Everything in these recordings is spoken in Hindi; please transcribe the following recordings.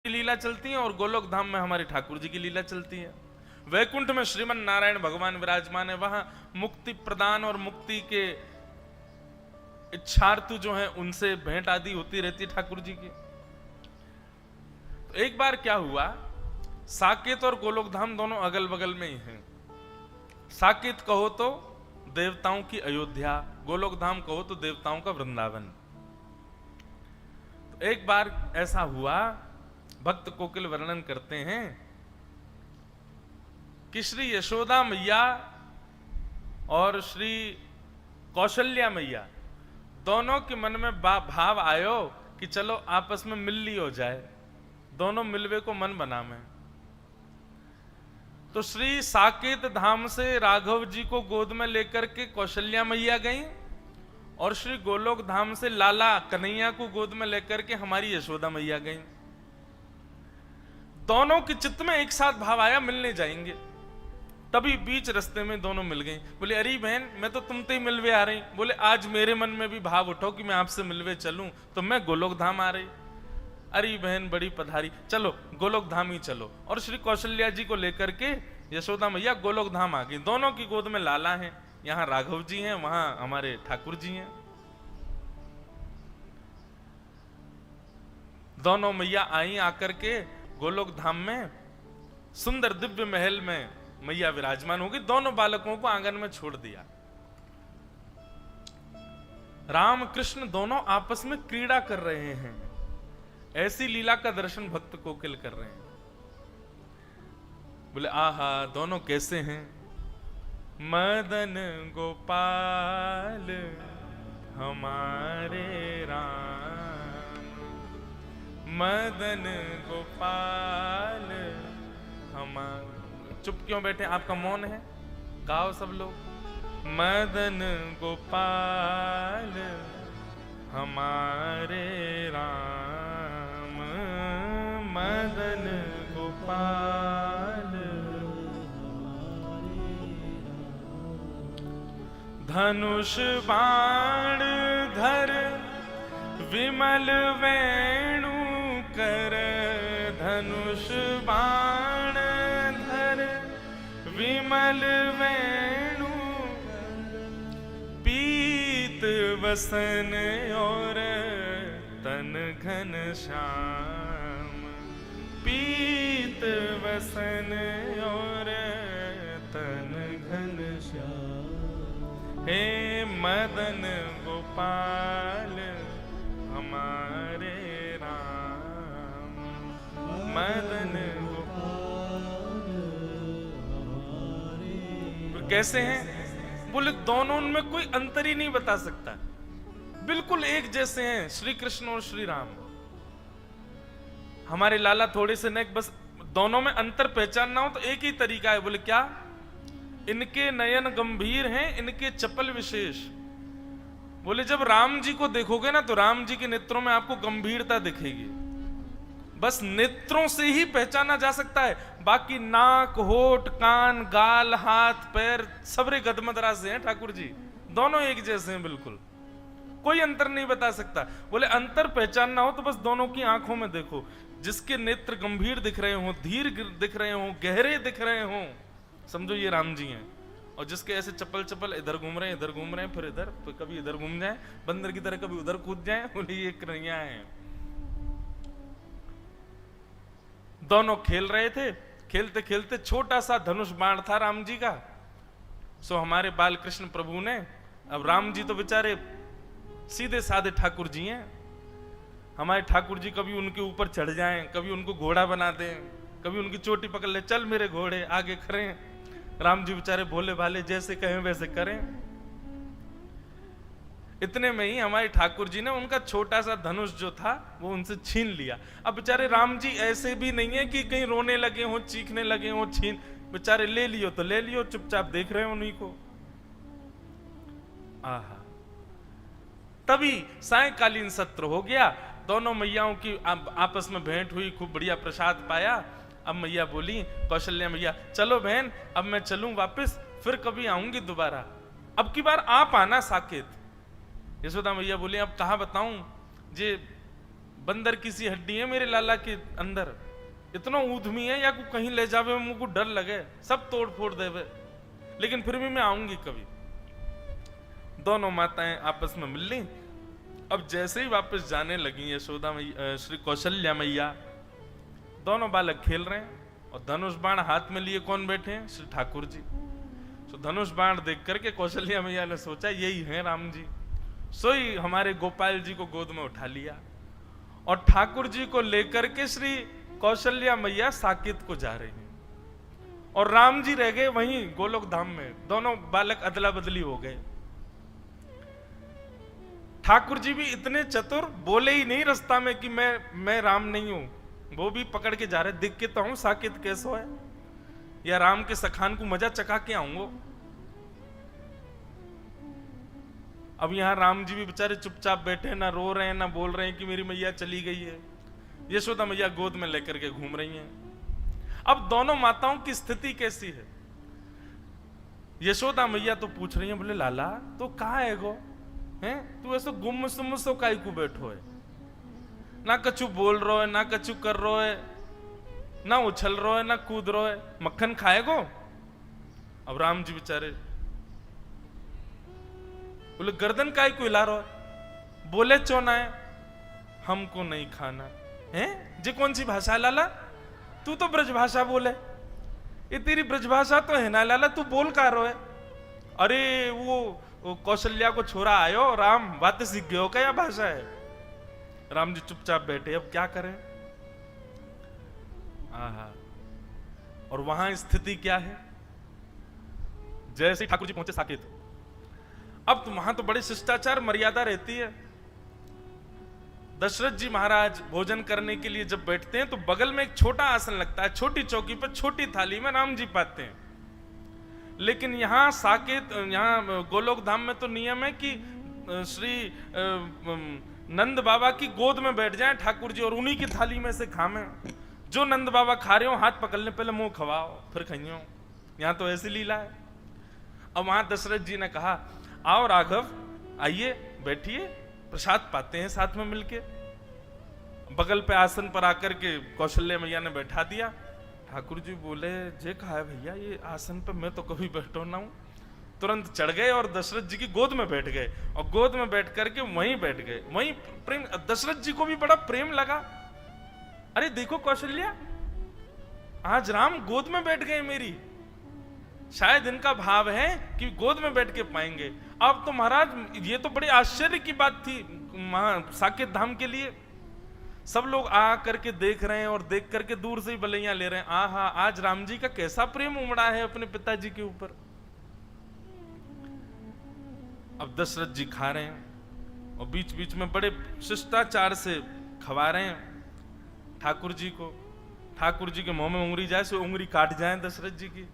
लीला चलती है और गोलोक धाम में हमारे ठाकुर जी की लीला चलती है। वैकुंठ में श्रीमन नारायण भगवान विराजमान है, वहां मुक्ति प्रदान और मुक्ति के इच्छार्थु जो है उनसे भेंट आदि होती रहती है ठाकुर जी की। तो एक बार क्या हुआ, साकेत और गोलोक धाम दोनों अगल बगल में ही हैं। साकेत कहो तो देवताओं की अयोध्या, गोलोक धाम कहो तो देवताओं का वृंदावन। तो एक बार ऐसा हुआ, भक्त कोकिल वर्णन करते हैं कि श्री यशोदा मैया और श्री कौशल्या मैया दोनों के मन में भाव आयो कि चलो आपस में मिलनी हो जाए, दोनों मिलवे को मन बना में। तो श्री साकेत धाम से राघव जी को गोद में लेकर के कौशल्या मैया गई और श्री गोलोक धाम से लाला कन्हैया को गोद में लेकर के हमारी यशोदा मैया गई। दोनों के चित्त में एक साथ भाव आया मिलने जाएंगे। तभी बीच रास्ते में दोनों मिल गई। बोले अरे बहन मैं तो तुमसे ही मिलवे आ रही। बोले आज मेरे मन में भी भाव उठो कि मैं आपसे मिलवे चलूं, तो मैं गोलोक धाम आ रही। अरे बहन बड़ी पधारी, चलो गोलोक धाम ही चलो। और श्री कौशल्या जी को लेकर के यशोदा मैया गोलोक धाम आ गई। दोनों की गोद में लाला है, यहाँ राघव जी हैं, वहां हमारे ठाकुर जी हैं। दोनों मैया आई आकर के गोलोक धाम में सुंदर दिव्य महल में मैया विराजमान होगी। दोनों बालकों को आंगन में छोड़ दिया। राम कृष्ण दोनों आपस में क्रीड़ा कर रहे हैं। ऐसी लीला का दर्शन भक्त कोकिल कर रहे हैं। बोले आहा दोनों कैसे हैं। मदन गोपाल हमारे राम, मदन गोपाल हमारे। चुप क्यों बैठे, आपका मौन है, गाओ सब लोग। मदन गोपाल हमारे राम, मदन गोपाल। धनुष बाण धर विमल वेणु कर, धनुष बाण धर विमल वेणु, पीत वसन और तन घन श्याम, पीत वसन और तन घन श्याम। हे मदन गोपाल हमारे राम, मदन गोपाल हमारे। कैसे हैं, बोले दोनों में कोई अंतर ही नहीं बता सकता, बिल्कुल एक जैसे हैं श्री कृष्ण और श्री राम। हमारे लाला थोड़े से नेक, बस दोनों में अंतर पहचानना हो तो एक ही तरीका है। बोले क्या, इनके नयन गंभीर हैं, इनके चपल विशेष। बोले जब राम जी को देखोगे ना तो राम जी के नेत्रों में आपको गंभीरता दिखेगी। बस नेत्रों से ही पहचाना जा सकता है, बाकी नाक होठ कान गाल हाथ पैर सबरे गदमदरा से हैं ठाकुर जी। दोनों एक जैसे हैं, बिल्कुल कोई अंतर नहीं बता सकता। बोले अंतर पहचानना हो तो बस दोनों की आंखों में देखो, जिसके नेत्र गंभीर दिख रहे हो, धीर दिख रहे हो, गहरे दिख रहे हो, समझो ये राम जी हैं। और जिसके ऐसे चप्पल चप्पल इधर घूम रहे हैं, इधर घूम रहे हैं, फिर इधर, तो कभी इधर घूम जाए बंदर की तरह, कभी उधर कूद जाए, बोले ये कन्हैया हैं। दोनों खेल रहे थे, खेलते खेलते छोटा सा धनुष बाण था राम जी का। सो हमारे बाल कृष्ण प्रभु ने, अब राम जी तो बेचारे सीधे साधे ठाकुर जी हैं, हमारे ठाकुर जी कभी उनके ऊपर चढ़ जाएं, कभी उनको घोड़ा बना दें, कभी उनकी चोटी पकड़ ले, चल मेरे घोड़े आगे खड़े। राम जी बेचारे भोले भाले, जैसे कहें वैसे करें। इतने में ही हमारे ठाकुर जी ने उनका छोटा सा धनुष जो था वो उनसे छीन लिया। अब बेचारे राम जी ऐसे भी नहीं है कि कहीं रोने लगे हो, चीखने लगे हो, छीन, बेचारे ले लियो तो ले लियो, चुपचाप देख रहे हो उन्हीं को। आहा, तभी सायंकालीन सत्र हो गया, दोनों मैयाओं की आपस में भेंट हुई, खूब बढ़िया प्रसाद पाया। अब मैया बोली, कौशल्या मैया चलो बहन अब मैं चलूं वापस, फिर कभी आऊंगी दोबारा, अब की बार आप आना साकेत। यशोदा मैया बोली अब कहाँ बताऊं, जे बंदर की सी हड्डी है मेरे लाला के अंदर, इतना ऊधमी है या को कहीं ले जावे मुझको डर लगे, सब तोड़ फोड़ देवे, लेकिन फिर भी मैं आऊंगी कभी। दोनों माताएं आपस में मिल ली। अब जैसे ही वापस जाने लगी यशोदा मैया, श्री कौशल्या मैया, दोनों बालक खेल रहे हैं और धनुष बाण हाथ में लिए कौन बैठे हैं? श्री ठाकुर जी। तो धनुष बाण देख करके कौशल्या मैया ने सोचा यही है राम जी, सोई हमारे गोपाल जी को गोद में उठा लिया और ठाकुर जी को लेकर के श्री कौशल्या मैया साकेत को जा रही हैं और राम जी रह गए वहीं गोलोक धाम में। दोनों बालक अदला बदली हो गए। ठाकुर जी भी इतने चतुर, बोले ही नहीं रास्ता में कि मैं राम नहीं हूं, वो भी पकड़ के जा रहे, दिख के तो हूं साकेत कैसो है, या राम के सखान को मजा चका के आऊंगो। अब यहां राम जी भी बेचारे चुपचाप बैठे, ना रो रहे हैं ना बोल रहे हैं कि मेरी मैया चली गई है। यशोदा मैया गोद में लेकर के घूम रही हैं। अब दोनों माताओं की स्थिति कैसी है? यशोदा मैया तो पूछ रही है, बोले लाला तो कहाँ है गो, हैं तू ऐसे गुम सुम सो काई को बैठो है, ना कछु बोल रो है ना कछु कर रो है, ना उछल रो है ना कूद रो है, मक्खन खाएगो? अब राम जी बेचारे बोले गर्दन काय को हिला रो है, बोले चोना है हमको नहीं खाना है। जे कौन सी भाषा है लाला? तू तो ब्रज भाषा बोले, ये तेरी ब्रज भाषा तो है ना लाला, तू बोल का रो है? अरे वो कौशल्या को छोरा आयो राम, बातें सीख गयो क्या भाषा है? राम जी चुपचाप बैठे, अब क्या करें? आहा, और वहां स्थिति क्या है? जैसे ठाकुर जी पहुंचे साकेत, अब तो वहां तो बड़े शिष्टाचार मर्यादा रहती है। दशरथ जी महाराज भोजन करने के लिए जब बैठते हैं तो बगल में एक छोटा आसन लगता है, छोटी चौकी पर छोटी थाली में राम जी पाते हैं। लेकिन यहाँ साकेत, यहाँ गोलोक धाम में तो नियम है कि श्री नंद बाबा की गोद में बैठ जाएं ठाकुर जी और उन्हीं की थाली में से खामें। जो नंद बाबा खा रहे हो हाथ पकड़ने पहले मुंह खवाओ फिर खाइयो। यहाँ तो ऐसी लीला है। अब वहां दशरथ जी ने कहा आओ राघव आइए बैठिए, प्रसाद पाते हैं साथ में मिलके। बगल पे आसन पर आकर के कौशल्या मैया ने बैठा दिया। ठाकुर जी बोले जे कहा है भैया ये आसन पे मैं तो कभी बैठो ना हूं। तुरंत चढ़ गए और दशरथ जी की गोद में बैठ गए और गोद में बैठ करके वहीं बैठ गए। वहीं प्रेम, दशरथ जी को भी बड़ा प्रेम लगा। अरे देखो कौशल्या, आज राम गोद में बैठ गए मेरी, शायद इनका भाव है कि गोद में बैठ के पाएंगे। अब तो महाराज ये तो बड़े आश्चर्य की बात थी साकेत धाम के लिए। सब लोग आ करके देख रहे हैं और देख करके दूर से ही बलैया ले रहे हैं। आहा, आज राम जी का कैसा प्रेम उमड़ा है अपने पिताजी के ऊपर। अब दशरथ जी खा रहे हैं और बीच बीच में बड़े शिष्टाचार से खवा रहे हैं ठाकुर जी को। ठाकुर जी के मुंह में उंगली जाए सो उंगली काट जाए दशरथ जी की।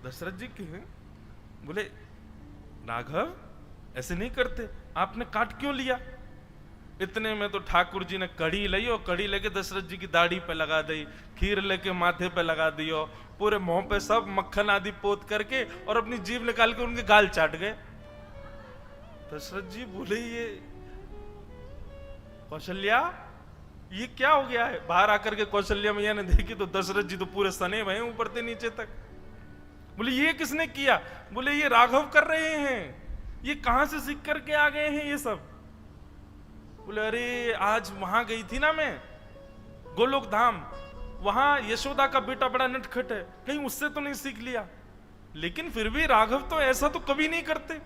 दशरथ जी की बोले राघव ऐसे नहीं करते, आपने काट क्यों लिया? इतने में तो ठाकुर जी ने कड़ी ली और कड़ी लेके दशरथ जी की दाढ़ी पे लगा दी, खीर लेके माथे पे लगा दी और पूरे मुंह पे सब मक्खन आदि पोत करके और अपनी जीभ निकाल के उनके गाल चाट गए। दशरथ जी बोले ये कौशल्या ये क्या हो गया है? बाहर आकर के कौशल्या मैया ने देखी तो दशरथ जी तो पूरे सने भये ऊपर से नीचे तक। बोले ये किसने किया? बोले ये राघव कर रहे हैं, ये कहां से सीख करके आ गए हैं ये सब? बोले अरे आज वहां गई थी ना मैं गोलोक धाम, वहां यशोदा का बेटा बड़ा नटखट है, कहीं उससे तो नहीं सीख लिया? लेकिन फिर भी राघव तो ऐसा तो कभी नहीं करते।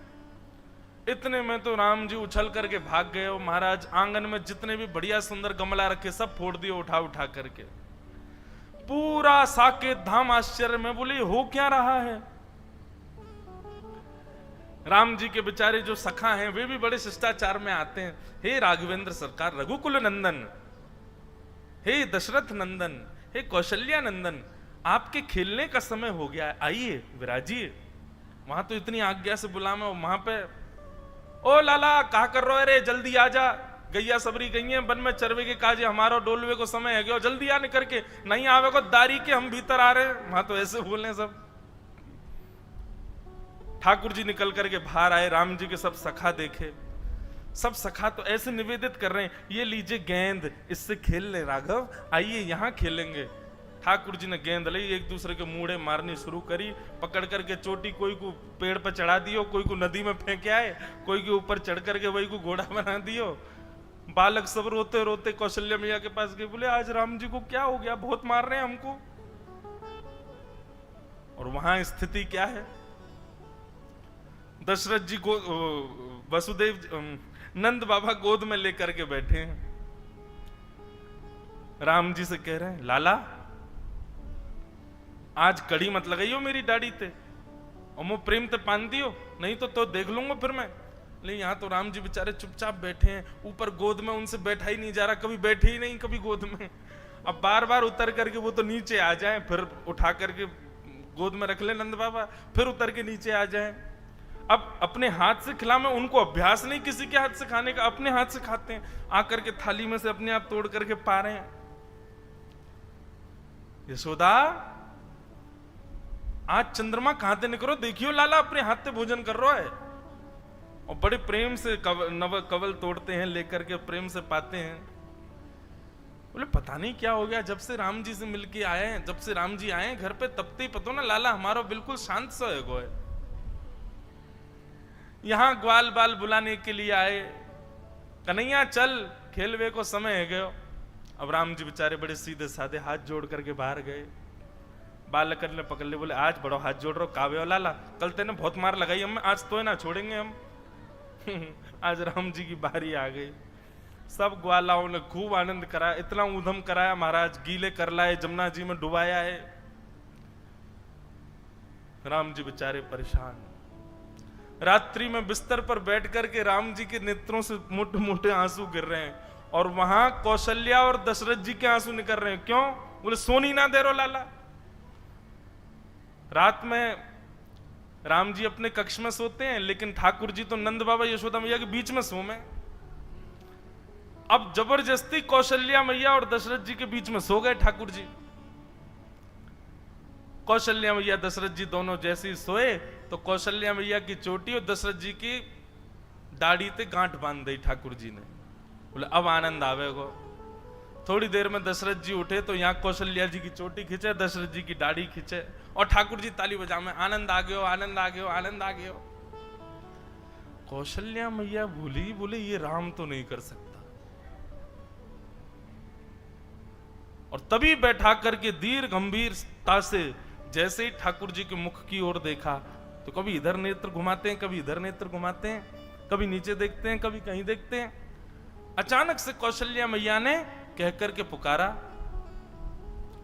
इतने में तो राम जी उछल करके भाग गए और महाराज आंगन में जितने भी बढ़िया सुंदर गमला रखे सब फोड़ दिए उठा उठा करके। पूरा साकेत धाम आश्चर्य में, बोले हो क्या रहा है? राम जी के बेचारे जो सखा हैं वे भी बड़े शिष्टाचार में आते हैं। हे राघवेंद्र सरकार, रघुकुल नंदन, हे दशरथ नंदन, हे कौशल्या नंदन, आपके खेलने का समय हो गया है, आइए विराजिए। वहां तो इतनी आज्ञा से बुलावे और वहां पे ओ लाला कहा कर रहे रे, जल्दी आ जा, गैया सबरी गई है वन में चरवे के काजे, हमारा डोलवे को समय है गया, जल्दी आ निकर के, नहीं आवे को दारी के हम भीतर आ रहे हैं। वहां तो ऐसे बोले सब। ठाकुर जी निकल करके बाहर आए, राम जी के सब सखा देखे, सब सखा तो ऐसे निवेदित कर रहे हैं, ये लीजिए गेंद, इससे खेल ले राघव, आइए यहाँ खेलेंगे। ठाकुर जी ने गेंद ली, एक दूसरे के मुड़े मारनी शुरू करी, पकड़ करके चोटी कोई को पेड़ पर चढ़ा दियो, कोई को नदी में फेंक आए, कोई के ऊपर चढ़ करके वही को घोड़ा बना दियो। बालक सब रोते रोते कौशल्या मैया के पास गए, बोले आज राम जी को क्या हो गया, बहुत मार रहे हैं हमको। और वहां स्थिति क्या है, दशरथ जी को वसुदेव नंद बाबा गोद में लेकर के बैठे हैं, राम जी से कह रहे हैं लाला आज कड़ी मत लगाइयो मेरी दाढ़ी ते, और मैं प्रेम ते पान दियो, नहीं तो देख लूंगा फिर मैं। नहीं, यहाँ तो राम जी बेचारे चुपचाप बैठे हैं, ऊपर गोद में उनसे बैठा ही नहीं जा रहा, कभी बैठे ही नहीं कभी गोद में। अब बार बार उतर करके वो तो नीचे आ जाएं, फिर उठा करके गोद में रख ले नंद बाबा, फिर उतर के नीचे आ जाएं। अब अपने हाथ से खिला, में उनको अभ्यास नहीं किसी के हाथ से खाने का, अपने हाथ से खाते हैं, आकर के थाली में से अपने आप तोड़ करके पा रहे हैं। यशोदा आज चंद्रमा कहां से निकलो, देखियो लाला अपने हाथ से भोजन कर रहा है, और बड़े प्रेम से कवल तोड़ते हैं, लेकर के प्रेम से पाते हैं। बोले पता नहीं क्या हो गया, जब से राम जी से मिलके आए हैं, जब से राम जी आए हैं घर पे, तब से पतो ना लाला हमारा बिल्कुल शांत सा है। यहां ग्वाल बाल बुलाने के लिए आए, कन्हैया चल खेलवे को समय है गयो। अब राम जी बेचारे बड़े सीधे साधे हाथ जोड़ करके बाहर गए। बालक ने पकड़ ले, बोले आज बड़ो हाथ जोड़ रहो कावे लाला, कल तेने बहुत मार लगाई हमें, आज तो ना छोड़ेंगे हम। आज राम जी की बारी आ गई। सब ग्वालाओं ने खूब आनंद कराया, इतना ऊधम कराया महाराज, गीले कर लाए, जमुना जी में डुबाया है। राम जी बेचारे परेशान। रात्रि में बिस्तर पर बैठ करके राम जी के नेत्रों से मोटे मोटे आंसू गिर रहे हैं, और वहां कौशल्या और दशरथ जी के आंसू निकल रहे हैं। क्यों? बोले सोनी ना दे रो लाला। रात में राम जी अपने कक्ष में सोते हैं, लेकिन ठाकुर जी तो नंद बाबा यशोदा मैया के बीच में सो में। अब जबरदस्ती कौशल्या मैया और दशरथ जी के बीच में सो गए ठाकुर जी। कौशल्या मैया दशरथ जी दोनों जैसे ही सोए, तो कौशल्या मैया की चोटी और दशरथ जी की दाढ़ी ते गांठ बांध दी ठाकुर जी ने। बोले अब आनंद आवेगो। थोड़ी देर में दशरथ जी उठे तो यहाँ कौशल्या जी की चोटी खींचे, दशरथ जी की दाढ़ी खींचे, और ठाकुर जी ताली बजा में आनंद आ गयो, आनंद आ गयो, आनंद आ गयो। कौशल्या मैया भूली, बोले ये राम तो नहीं कर सकता। और तभी बैठा करके धीर गंभीरता से जैसे ही ठाकुर जी के मुख की ओर देखा, तो कभी इधर नेत्र घुमाते हैं, कभी इधर नेत्र घुमाते हैं, कभी नीचे देखते हैं, कभी कहीं देखते हैं। अचानक से कौशल्या मैया ने कह करके पुकारा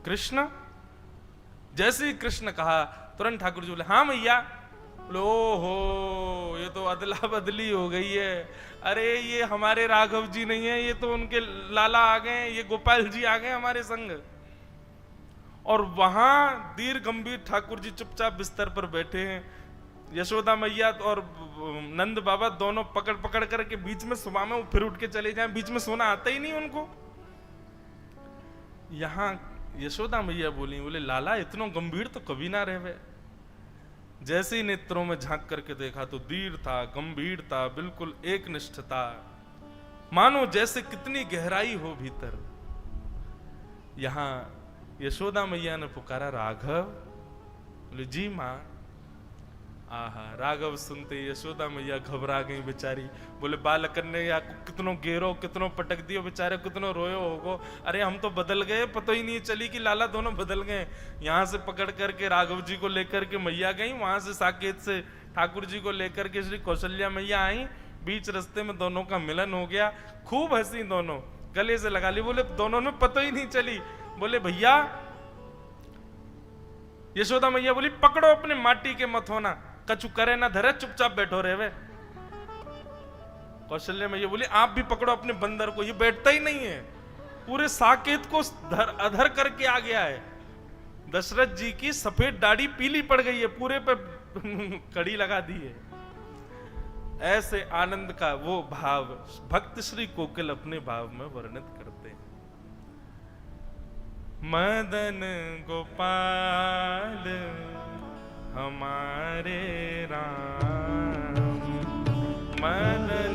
कृष्ण। जैसे ही कृष्ण कहा, तुरंत ठाकुर जी बोले हाँ मैया। बोले ओहो, ये तो अदला बदली हो गई है। अरे ये हमारे राघव जी नहीं है, ये तो उनके लाला आ गए, ये गोपाल जी आ गए हमारे संग। और वहां धीर गंभीर ठाकुर जी चुपचाप बिस्तर पर बैठे हैं। यशोदा मैया और नंद बाबा दोनों पकड़ पकड़ करके बीच में सुबह में वो फिर उठ के चले जाएं, बीच में सोना आता ही नहीं उनको। यहां यशोदा मैया बोली, बोले लाला इतना गंभीर तो कभी ना रहे। जैसे ही नेत्रों में झांक करके देखा तो धीर था, गंभीर था, बिल्कुल एक निष्ठता, मानो जैसे कितनी गहराई हो भीतर। यहां यशोदा मैया ने पुकारा राघव। बोले जी मां। आहा, राघव सुनते यशोदा मैया घबरा गई बेचारी। बोले बालक ने या कितनो गेरो, कितनो पटक दियो बेचारे, कितनो रोयो होगो। अरे हम तो बदल गए, पता ही नहीं चली कि लाला दोनों बदल गए। यहाँ से पकड़ करके राघव जी को लेकर के मैया गई, वहां से साकेत से ठाकुर जी को लेकर के श्री कौशल्या मैया आई। बीच रास्ते में दोनों का मिलन हो गया, खूब हंसी, दोनों गले से लगा ली। बोले दोनों में पता ही नहीं चली। बोले भैया, यशोदा मैया बोली पकड़ो अपने माटी के मत होना, कछु करे ना धरे, चुपचाप बैठो रहे वे। कौशल्या मैया बोली आप भी पकड़ो अपने बंदर को, ये बैठता ही नहीं है, पूरे साकेत को अधर करके आ गया है। दशरथ जी की सफेद दाढ़ी पीली पड़ गई है, पूरे पे कड़ी लगा दी है। ऐसे आनंद का वो भाव भक्त श्री कोकिल अपने भाव में वर्णित करते हैं। मदन गोपाल हमारे राम, मदन